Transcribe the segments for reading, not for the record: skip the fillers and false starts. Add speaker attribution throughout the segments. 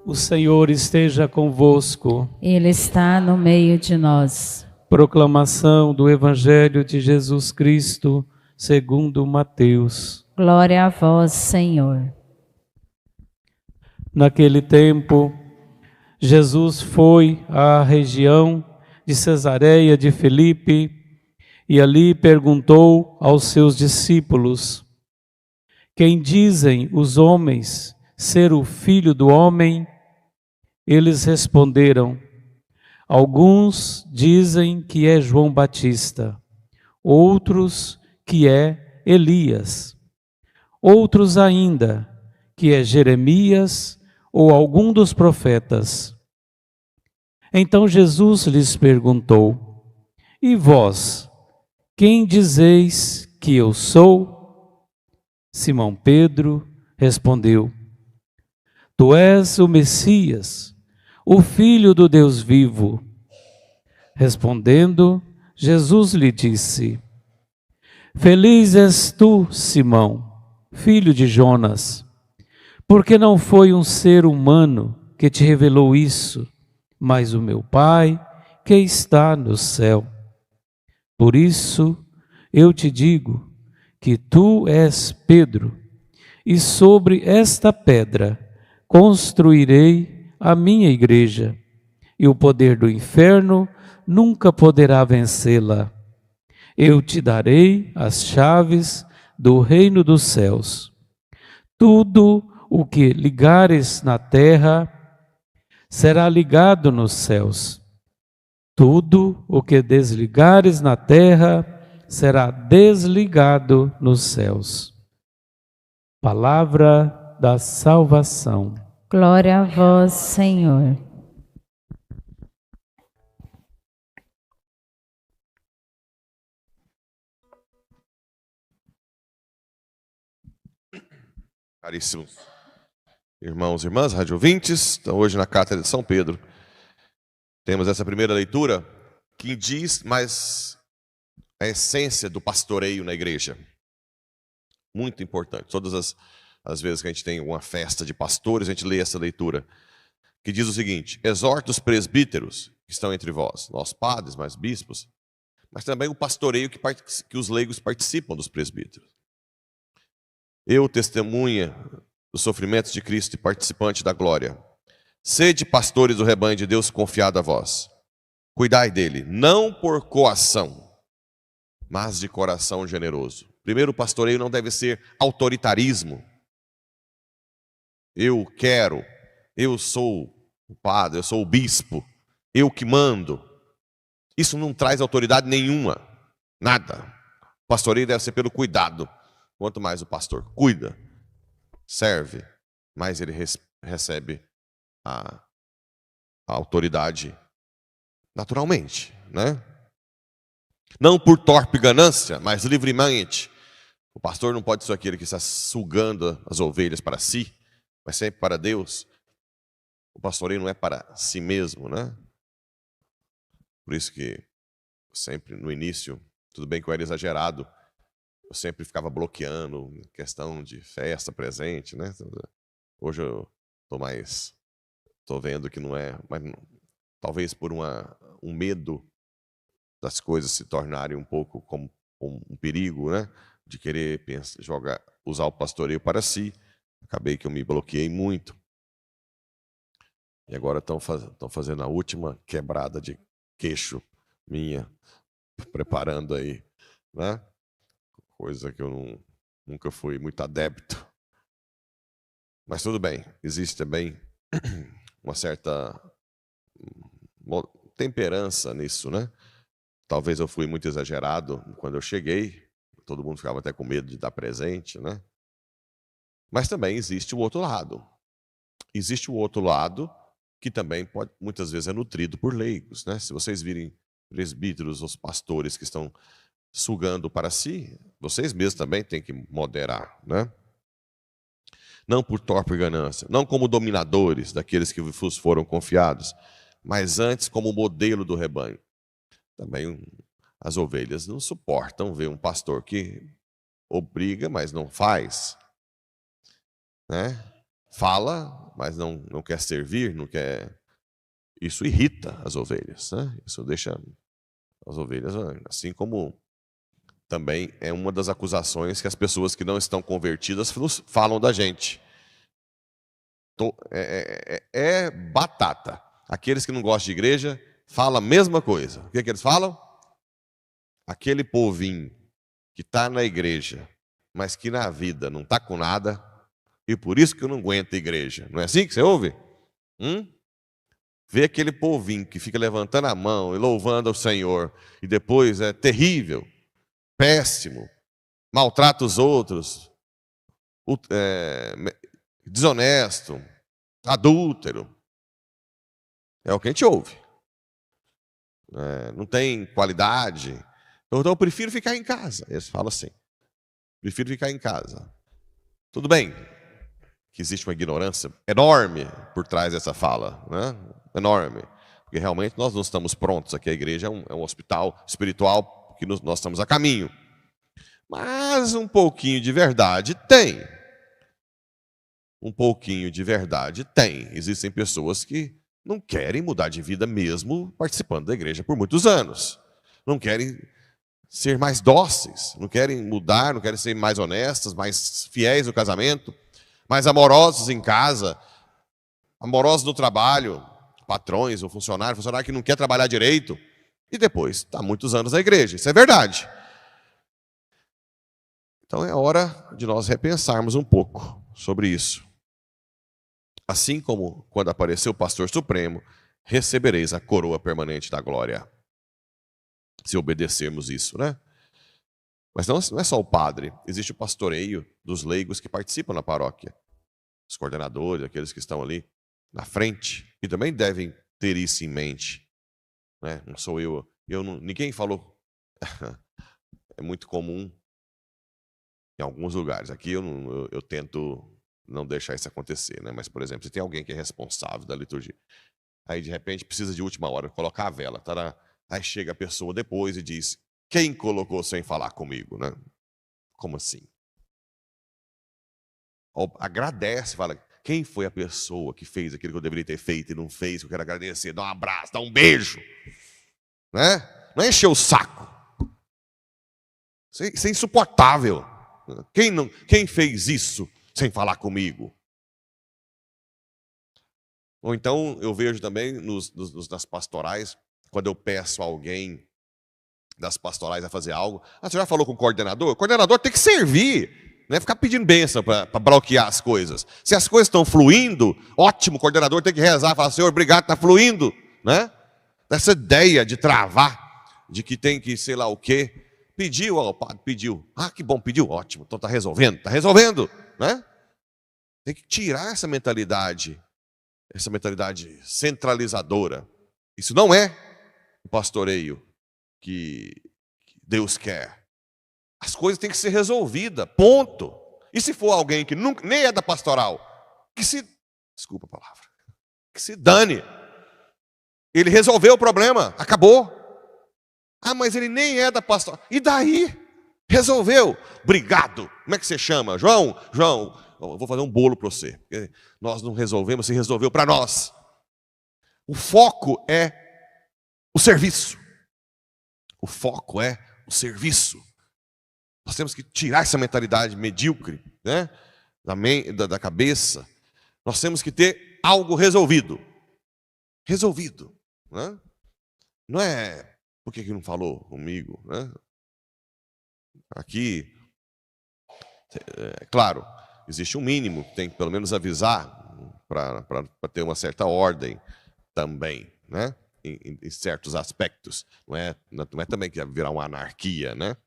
Speaker 1: O Senhor esteja convosco.
Speaker 2: Ele está no meio de nós.
Speaker 1: Proclamação do Evangelho de Jesus Cristo, segundo Mateus.
Speaker 2: Glória a vós, Senhor.
Speaker 1: Naquele tempo, Jesus foi à região de Cesareia de Filipe e ali perguntou aos seus discípulos: Quem dizem os homens ser o Filho do Homem? Eles responderam: Alguns dizem que é João Batista, outros que é Elias, outros ainda que é Jeremias ou algum dos profetas. Então Jesus lhes perguntou: E vós, quem dizeis que eu sou? Simão Pedro respondeu: Tu és o Messias, o Filho do Deus vivo. Respondendo, Jesus lhe disse: Feliz és tu, Simão, filho de Jonas, porque não foi um ser humano que te revelou isso, mas o meu Pai que está no céu. Por isso eu te digo que tu és Pedro, e sobre esta pedra construirei a minha igreja, e o poder do inferno nunca poderá vencê-la. Eu te darei as chaves do reino dos céus. Tudo o que ligares na terra será ligado nos céus. Tudo o que desligares na terra será desligado nos céus. Palavra da salvação.
Speaker 2: Glória a vós, Senhor.
Speaker 3: Caríssimos irmãos e irmãs, rádio ouvintes, então hoje na Cátedra de São Pedro, temos essa primeira leitura que diz mais a essência do pastoreio na igreja. Muito importante. Todas as vezes que a gente tem uma festa de pastores, a gente lê essa leitura, que diz o seguinte: exorta os presbíteros que estão entre vós, nós padres, mas bispos, mas também o pastoreio que os leigos participam dos presbíteros. Eu, testemunha dos sofrimentos de Cristo e participante da glória, sede pastores do rebanho de Deus confiado a vós. Cuidai dele, não por coação, mas de coração generoso. Primeiro, o pastoreio não deve ser autoritarismo. Eu quero, eu sou o padre, eu sou o bispo, eu que mando. Isso não traz autoridade nenhuma, nada. O pastoreio deve ser pelo cuidado. Quanto mais o pastor cuida, serve, mais ele recebe a autoridade naturalmente, né? Não por torpe ganância, mas livremente. O pastor não pode ser aquele que está sugando as ovelhas para si, mas sempre para Deus. O pastoreio não é para si mesmo, né? Por isso que sempre no início, tudo bem que eu era exagerado, eu sempre ficava bloqueando questão de festa, presente, né? Hoje eu estou vendo que não é, mas talvez por um medo das coisas se tornarem um pouco como um perigo, né? De querer usar o pastoreio para si. Acabei que eu me bloqueei muito. E agora estão fazendo a última quebrada de queixo minha, preparando aí, né? Coisa que eu nunca fui muito adepto. Mas tudo bem, existe também uma certa temperança nisso, né? Talvez eu fui muito exagerado quando eu cheguei, todo mundo ficava até com medo de dar presente, né? Mas também existe o outro lado. Existe o outro lado que também muitas vezes é nutrido por leigos, né? Se vocês virem presbíteros, os pastores que estão sugando para si, vocês mesmos também têm que moderar, né? Não por torpe ganância, não como dominadores daqueles que vos foram confiados, mas antes como modelo do rebanho. Também as ovelhas não suportam ver um pastor que obriga, mas não faz, né? fala, mas não quer servir, não quer. Isso irrita as ovelhas, né? Isso deixa as ovelhas, assim como também é uma das acusações que as pessoas que não estão convertidas falam da gente. É batata. Aqueles que não gostam de igreja falam a mesma coisa. O que eles falam? Aquele povinho que está na igreja, mas que na vida não está com nada, e por isso que eu não aguento a igreja. Não é assim que você ouve? Vê aquele povinho que fica levantando a mão e louvando ao Senhor, e depois é terrível, péssimo, maltrata os outros, desonesto, adúltero. É o que a gente ouve. Não tem qualidade. Então eu prefiro ficar em casa. Eles falam assim. Prefiro ficar em casa. Tudo bem que existe uma ignorância enorme por trás dessa fala, né? Enorme. Porque realmente nós não estamos prontos. Aqui a igreja é um hospital espiritual que nós estamos a caminho. Mas um pouquinho de verdade tem. Um pouquinho de verdade tem. Existem pessoas que não querem mudar de vida mesmo participando da igreja por muitos anos. Não querem ser mais dóceis, não querem mudar, não querem ser mais honestas, mais fiéis no casamento, mais amorosos em casa, amorosos no trabalho, patrões ou funcionário que não quer trabalhar direito, e depois está há muitos anos na igreja. Isso é verdade. Então é hora de nós repensarmos um pouco sobre isso. Assim como quando apareceu o pastor supremo, recebereis a coroa permanente da glória. Se obedecermos isso, né? Mas não é só o padre, existe o pastoreio dos leigos que participam na paróquia. Os coordenadores, aqueles que estão ali na frente, e também devem ter isso em mente. Né? Não sou ninguém falou. É muito comum em alguns lugares. Aqui eu tento não deixar isso acontecer, né? Mas, por exemplo, se tem alguém que é responsável da liturgia, aí de repente precisa de última hora colocar a vela, tá? Aí chega a pessoa depois e diz: quem colocou sem falar comigo, né? Como assim? Agradece, fala: quem foi a pessoa que fez aquilo que eu deveria ter feito e não fez, que eu quero agradecer, dá um abraço, dá um beijo, né? Não é encher o saco. Isso é insuportável. Quem fez isso sem falar comigo? Ou então eu vejo também nas pastorais, quando eu peço a alguém das pastorais a fazer algo, você já falou com o coordenador? O coordenador tem que servir, não é ficar pedindo bênção para bloquear as coisas. Se as coisas estão fluindo, ótimo, o coordenador tem que rezar, falar: Senhor, obrigado, está fluindo, né? Essa ideia de travar, de que tem que sei lá o quê. Pediu, o padre pediu. Ah, que bom, pediu, ótimo, então está resolvendo, né? Tem que tirar essa mentalidade centralizadora. Isso não é o pastoreio que Deus quer. As coisas têm que ser resolvidas, ponto. E se for alguém que nem é da pastoral, desculpa a palavra, que se dane. Ele resolveu o problema, acabou. Ah, mas ele nem é da pastoral. E daí? Resolveu. Obrigado. Como é que você chama? João, eu vou fazer um bolo para você. Nós não resolvemos, você resolveu para nós. O foco é o serviço. O foco é o serviço. Nós temos que tirar essa mentalidade medíocre, né, da cabeça. Nós temos que ter algo resolvido. Resolvido. Né? Não é... Por que não falou comigo? Né? Aqui, claro, existe um mínimo, tem que pelo menos avisar para ter uma certa ordem também, né? Em certos aspectos. Não é também que vai virar uma anarquia, né?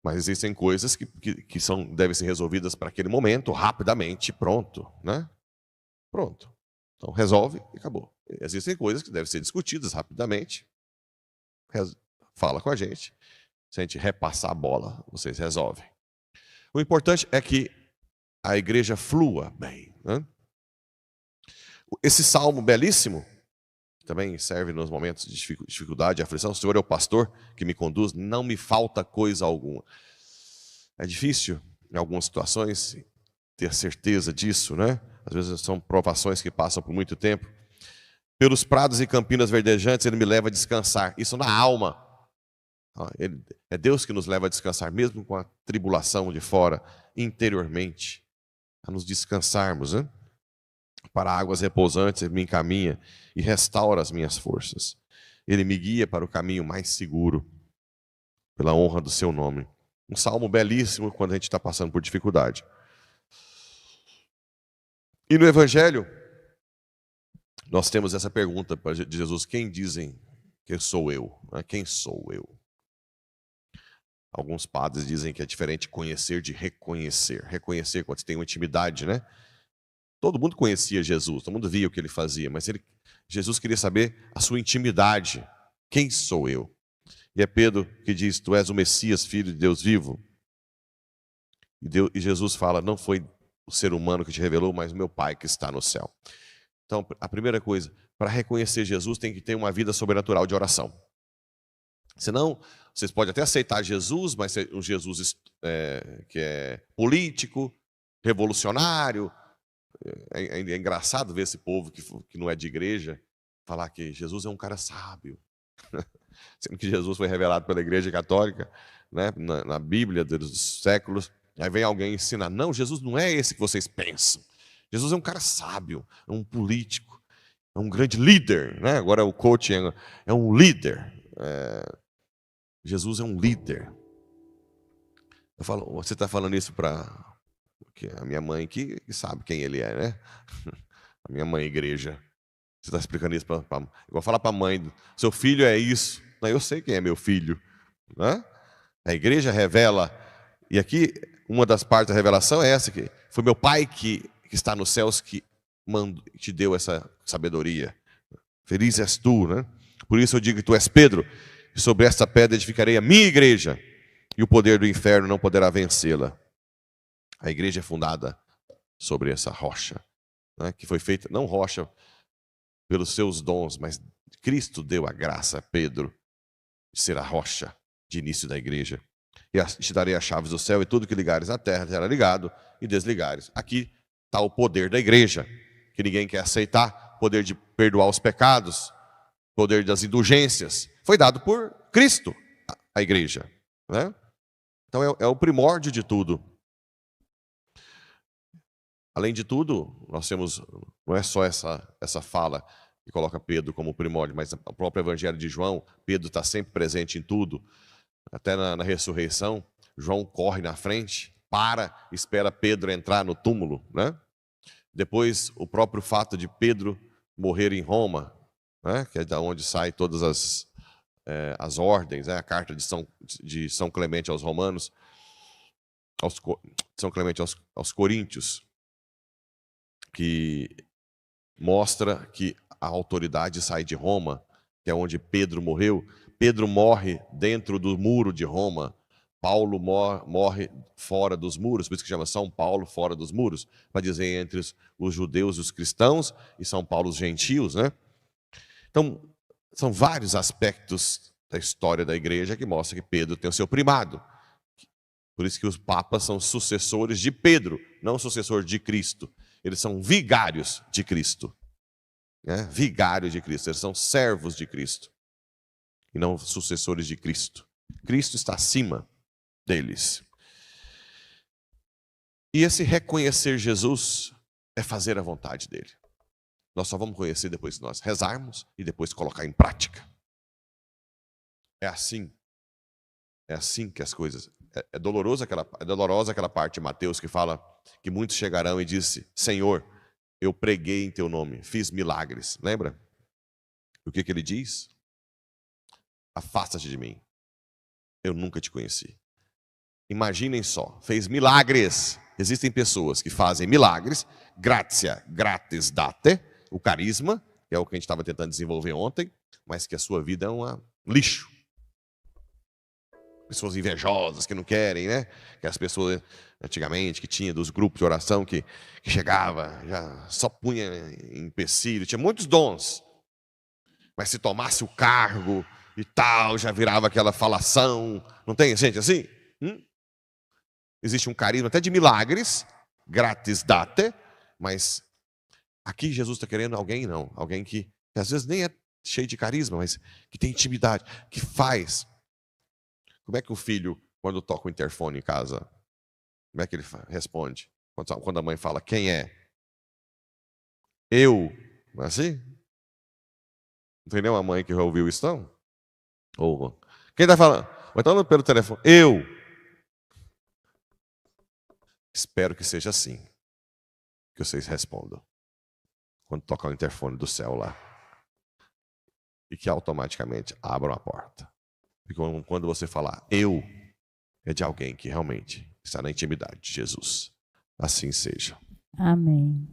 Speaker 3: Mas existem coisas que devem ser resolvidas para aquele momento, rapidamente, pronto, né? Pronto. Então resolve e acabou. Existem coisas que devem ser discutidas rapidamente. Fala com a gente. Se a gente repassar a bola, vocês resolvem. O importante é que a igreja flua bem. Né? Esse salmo belíssimo, que também serve nos momentos de dificuldade e aflição: o Senhor é o pastor que me conduz, não me falta coisa alguma. É difícil, em algumas situações, ter a certeza disso, né? Às vezes são provações que passam por muito tempo. Pelos prados e campinas verdejantes, Ele me leva a descansar. Isso na alma. É Deus que nos leva a descansar, mesmo com a tribulação de fora, interiormente. A nos descansarmos, né? Para águas repousantes, Ele me encaminha e restaura as minhas forças. Ele me guia para o caminho mais seguro, pela honra do seu nome. Um salmo belíssimo quando a gente está passando por dificuldade. E no Evangelho, nós temos essa pergunta de Jesus: quem dizem que sou eu? Quem sou eu? Alguns padres dizem que é diferente conhecer de reconhecer. Reconhecer quando você tem uma intimidade, né? Todo mundo conhecia Jesus, todo mundo via o que ele fazia, mas Jesus queria saber a sua intimidade. Quem sou eu? E é Pedro que diz: tu és o Messias, filho de Deus vivo. E Jesus fala: não foi o ser humano que te revelou, mas o meu Pai que está no céu. Então, a primeira coisa, para reconhecer Jesus, tem que ter uma vida sobrenatural de oração. Senão, vocês podem até aceitar Jesus, mas um Jesus que é político, revolucionário. É engraçado ver esse povo que não é de igreja falar que Jesus é um cara sábio. Sendo que Jesus foi revelado pela Igreja Católica, né, na Bíblia dos séculos. Aí vem alguém ensinar: não, Jesus não é esse que vocês pensam. Jesus é um cara sábio, é um político, é um grande líder, né? Agora o coach é um líder. Jesus é um líder. Eu falo, você está falando isso para a minha mãe, que sabe quem ele é, né? A minha mãe, igreja. Você está explicando isso para... Eu vou falar para a mãe: seu filho é isso. Não, eu sei quem é meu filho, né? A igreja revela. E aqui, uma das partes da revelação é essa: que foi meu Pai que está nos céus que te deu essa sabedoria. Feliz és tu, né? Por isso eu digo que tu és Pedro, e sobre esta pedra edificarei a minha igreja, e o poder do inferno não poderá vencê-la. A igreja é fundada sobre essa rocha, né? Que foi feita, não rocha pelos seus dons, mas Cristo deu a graça a Pedro de ser a rocha de início da igreja. E te darei as chaves do céu, e tudo que ligares na terra será ligado, e desligares. Aqui está o poder da igreja, que ninguém quer aceitar: poder de perdoar os pecados, poder das indulgências. Foi dado por Cristo, a igreja, né? Então é o primórdio de tudo. Além de tudo, nós temos, não é só essa fala que coloca Pedro como primórdio, mas o próprio Evangelho de João. Pedro está sempre presente em tudo. Até na ressurreição, João corre na frente, espera Pedro entrar no túmulo, né? Depois, o próprio fato de Pedro morrer em Roma, né? Que é da onde saem todas as ordens, né? A carta de São Clemente aos Romanos, São Clemente aos Coríntios, que mostra que a autoridade sai de Roma, que é onde Pedro morreu. Pedro morre dentro do muro de Roma. Paulo morre fora dos muros, por isso que chama São Paulo fora dos muros, para dizer entre os judeus e os cristãos, e São Paulo os gentios, né? Então, são vários aspectos da história da igreja que mostram que Pedro tem o seu primado. Por isso que os papas são sucessores de Pedro, não sucessores de Cristo. Eles são vigários de Cristo, né? Vigários de Cristo, eles são servos de Cristo, e não sucessores de Cristo. Cristo está acima deles. E esse reconhecer Jesus é fazer a vontade dele. Nós só vamos conhecer depois que nós rezarmos e depois colocar em prática. É assim que as coisas... É dolorosa aquela parte de Mateus que fala que muitos chegarão e disse: Senhor, eu preguei em teu nome, fiz milagres. Lembra? O que ele diz? Afasta-te de mim, eu nunca te conheci. Imaginem só, fez milagres. Existem pessoas que fazem milagres, gratia gratis date, o carisma, que é o que a gente estava tentando desenvolver ontem, mas que a sua vida é um lixo. Pessoas invejosas que não querem, né? Que as pessoas antigamente que tinha dos grupos de oração que chegava, já só punha em empecilho, tinha muitos dons, mas se tomasse o cargo e tal, já virava aquela falação. Não tem gente assim? Existe um carisma até de milagres, gratis date, mas aqui Jesus está querendo alguém que às vezes nem é cheio de carisma, mas que tem intimidade, que faz. Como é que o filho, quando toca o interfone em casa, como é que ele responde? Quando a mãe fala, quem é? Eu. Não é assim? Não tem nenhuma mãe que já ouviu isso, não? Ou quem está falando? Ou então pelo telefone, eu. Espero que seja assim, que vocês respondam. Quando tocar o interfone do céu lá. E que automaticamente abram a porta. E quando você falar eu, é de alguém que realmente está na intimidade de Jesus. Assim seja.
Speaker 2: Amém.